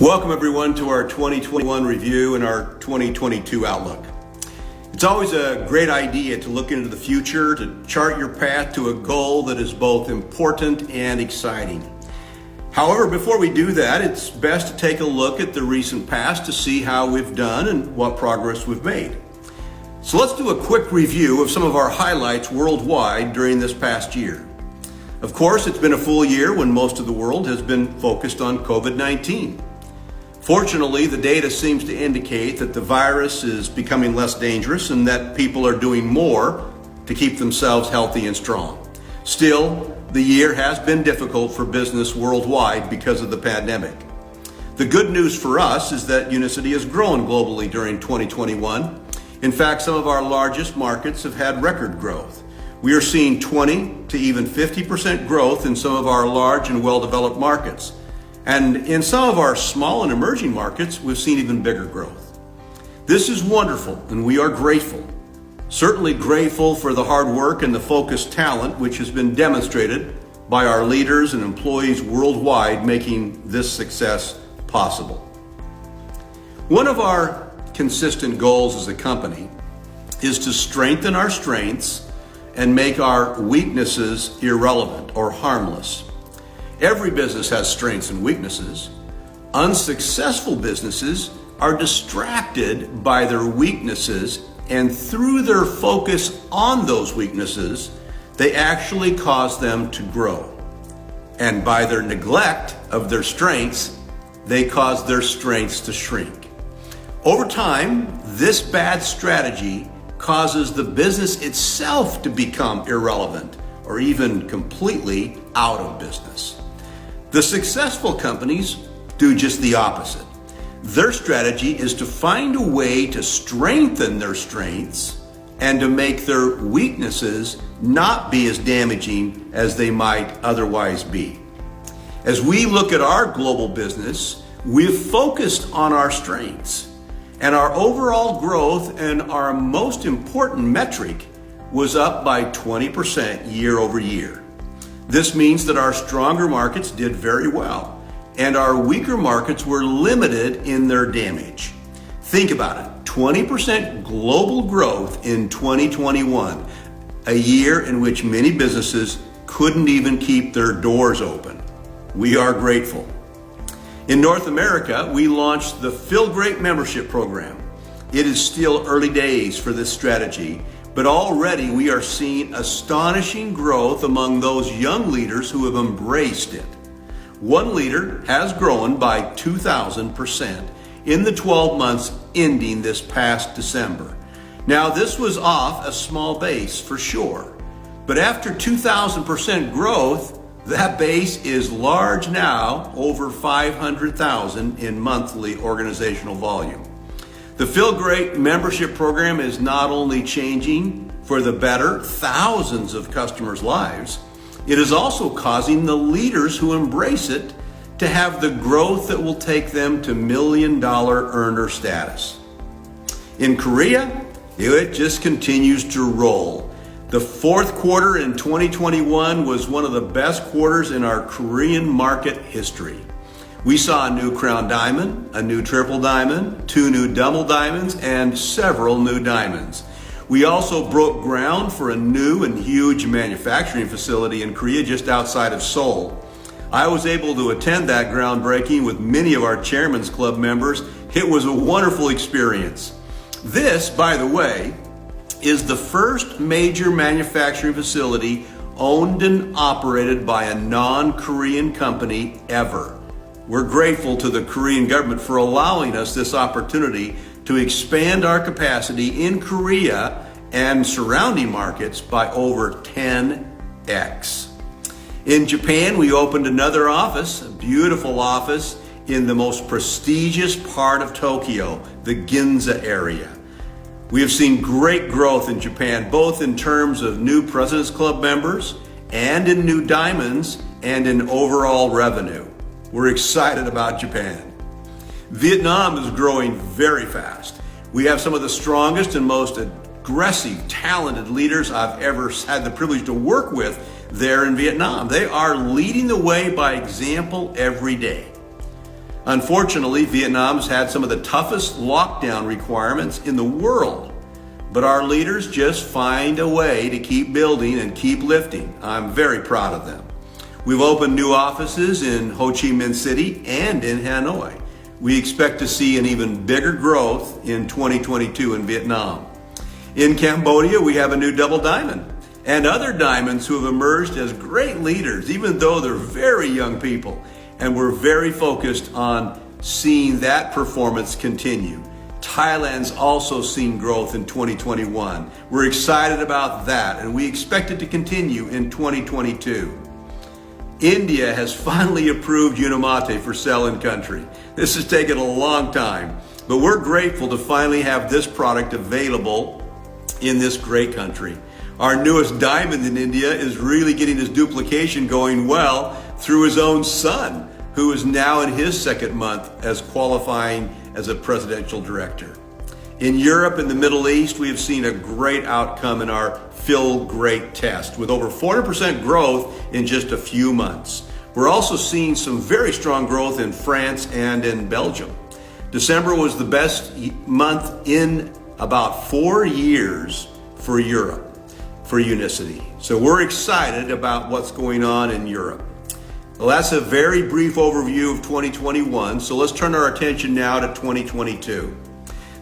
Welcome everyone to our 2021 review and our 2022 outlook. It's always a great idea to look into the future, to chart your path to a goal that is both important and exciting. However, before we do that, it's best to take a look at the recent past to see how we've done and what progress we've made. So let's do a quick review of some of our highlights worldwide during this past year. Of course, it's been a full year when most of the world has been focused on COVID-19. Fortunately, the data seems to indicate that the virus is becoming less dangerous and that people are doing more to keep themselves healthy and strong. Still, the year has been difficult for business worldwide because of the pandemic. The good news for us is that Younisity has grown globally during 2021. In fact, some of our largest markets have had record growth. We are seeing 20 to even 50% growth in some of our large and well-developed markets. And in some of our small and emerging markets, we've seen even bigger growth. This is wonderful, and we are grateful. Certainly grateful for the hard work and the focused talent which has been demonstrated by our leaders and employees worldwide making this success possible. One of our consistent goals as a company is to strengthen our strengths and make our weaknesses irrelevant or harmless. Every business has strengths and weaknesses. Unsuccessful businesses are distracted by their weaknesses, and through their focus on those weaknesses, they actually cause them to grow. And by their neglect of their strengths, they cause their strengths to shrink. Over time, this bad strategy causes the business itself to become irrelevant or even completely out of business. The successful companies do just the opposite. Their strategy is to find a way to strengthen their strengths and to make their weaknesses not be as damaging as they might otherwise be. As we look at our global business, we've focused on our strengths, and our overall growth and our most important metric was up by 20% year over year. This means that our stronger markets did very well, and our weaker markets were limited in their damage. Think about it, 20% global growth in 2021, a year in which many businesses couldn't even keep their doors open. We are grateful. In North America, we launched the Feel Great membership program. It is still early days for this strategy, but already we are seeing astonishing growth among those young leaders who have embraced it. One leader has grown by 2,000% in the 12 months ending this past December. Now, this was off a small base for sure, but after 2,000% growth, that base is large now, over 500,000 in monthly organizational volume. The Feel Great membership program is not only changing for the better thousands of customers' lives, it is also causing the leaders who embrace it to have the growth that will take them to million-dollar earner status. In Korea, it just continues to roll. The fourth quarter in 2021 was one of the best quarters in our Korean market history. We saw a new crown diamond, a new triple diamond, 2 new double diamonds, and several new diamonds. We also broke ground for a new and huge manufacturing facility in Korea just outside of Seoul. I was able to attend that groundbreaking with many of our Chairman's Club members. It was a wonderful experience. This, by the way, is the first major manufacturing facility owned and operated by a non-Korean company ever. We're grateful to the Korean government for allowing us this opportunity to expand our capacity in Korea and surrounding markets by over 10x. In Japan, we opened another office, a beautiful office in the most prestigious part of Tokyo, the Ginza area. We have seen great growth in Japan, both in terms of new President's Club members and in new diamonds and in overall revenue. We're excited about Japan. Vietnam is growing very fast. We have some of the strongest and most aggressive, talented leaders I've ever had the privilege to work with there in Vietnam. They are leading the way by example every day. Unfortunately, Vietnam's had some of the toughest lockdown requirements in the world, but our leaders just find a way to keep building and keep lifting. I'm very proud of them. We've opened new offices in Ho Chi Minh City and in Hanoi. We expect to see an even bigger growth in 2022 in Vietnam. In Cambodia, we have a new double diamond and other diamonds who have emerged as great leaders, even though they're very young people. And we're very focused on seeing that performance continue. Thailand's also seen growth in 2021. We're excited about that, and we expect it to continue in 2022. India has finally approved Unimate for sale in country. This has taken a long time, but we're grateful to finally have this product available in this great country. Our newest diamond in India is really getting his duplication going well through his own son, who is now in his second month as qualifying as a presidential director. In Europe and the Middle East, we have seen a great outcome in our Feel Great test with over 400% growth in just a few months. We're also seeing some very strong growth in France and in Belgium. December was the best month in about 4 years for Europe, for Unicity. So we're excited about what's going on in Europe. Well, that's a very brief overview of 2021, so let's turn our attention now to 2022.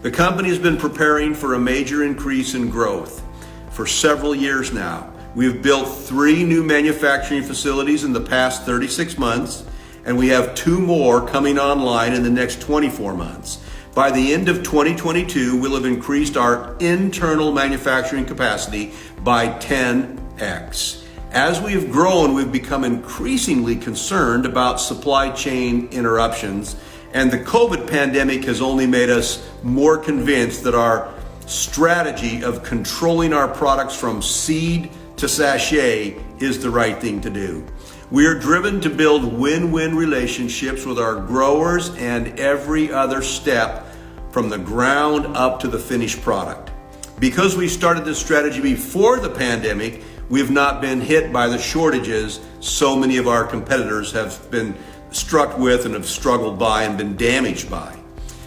The company has been preparing for a major increase in growth for several years now. We have built 3 new manufacturing facilities in the past 36 months, and we have 2 more coming online in the next 24 months. By the end of 2022, we'll have increased our internal manufacturing capacity by 10x. As we have grown, we've become increasingly concerned about supply chain interruptions, and the COVID pandemic has only made us more convinced that our strategy of controlling our products from seed to sachet is the right thing to do. We are driven to build win-win relationships with our growers and every other step from the ground up to the finished product. Because we started this strategy before the pandemic, we have not been hit by the shortages so many of our competitors have been struck with and have struggled by and been damaged by.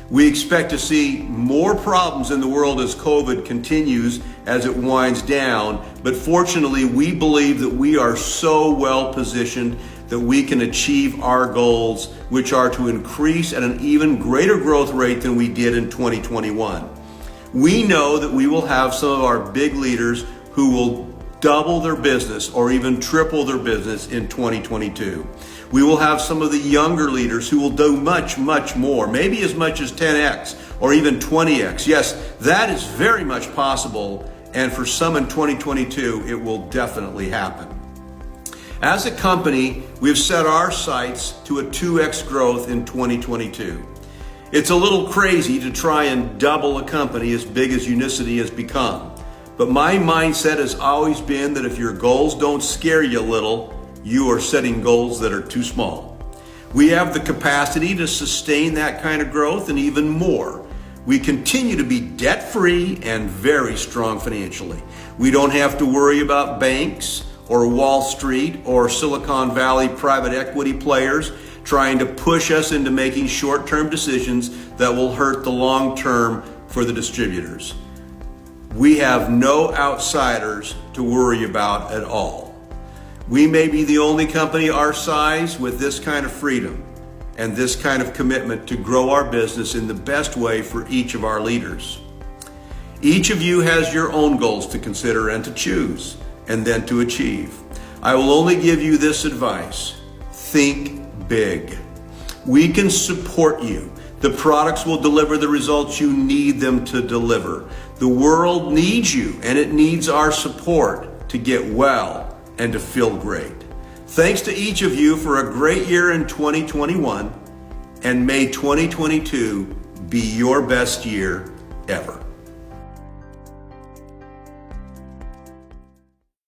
We expect to see more problems in the world as COVID continues as it winds down, but fortunately we believe that we are so well positioned that we can achieve our goals, which are to increase at an even greater growth rate than we did in 2021. We know that we will have some of our big leaders who will double their business or even triple their business in 2022. We will have some of the younger leaders who will do much, much more, maybe as much as 10x or even 20x. Yes, that is very much possible, and for some in 2022, it will definitely happen. As a company, we've set our sights to a 2x growth in 2022. It's a little crazy to try and double a company as big as Unicity has become, but my mindset has always been that if your goals don't scare you a little, you are setting goals that are too small. We have the capacity to sustain that kind of growth and even more. We continue to be debt-free and very strong financially. We don't have to worry about banks or Wall Street or Silicon Valley private equity players trying to push us into making short-term decisions that will hurt the long term for the distributors. We have no outsiders to worry about at all. We may be the only company our size with this kind of freedom and this kind of commitment to grow our business in the best way for each of our leaders. Each of you has your own goals to consider and to choose and then to achieve. I will only give you this advice. Think big. We can support you. The products will deliver the results you need them to deliver. The world needs you, and it needs our support to get well and to feel great. Thanks to each of you for a great year in 2021, and may 2022 be your best year ever.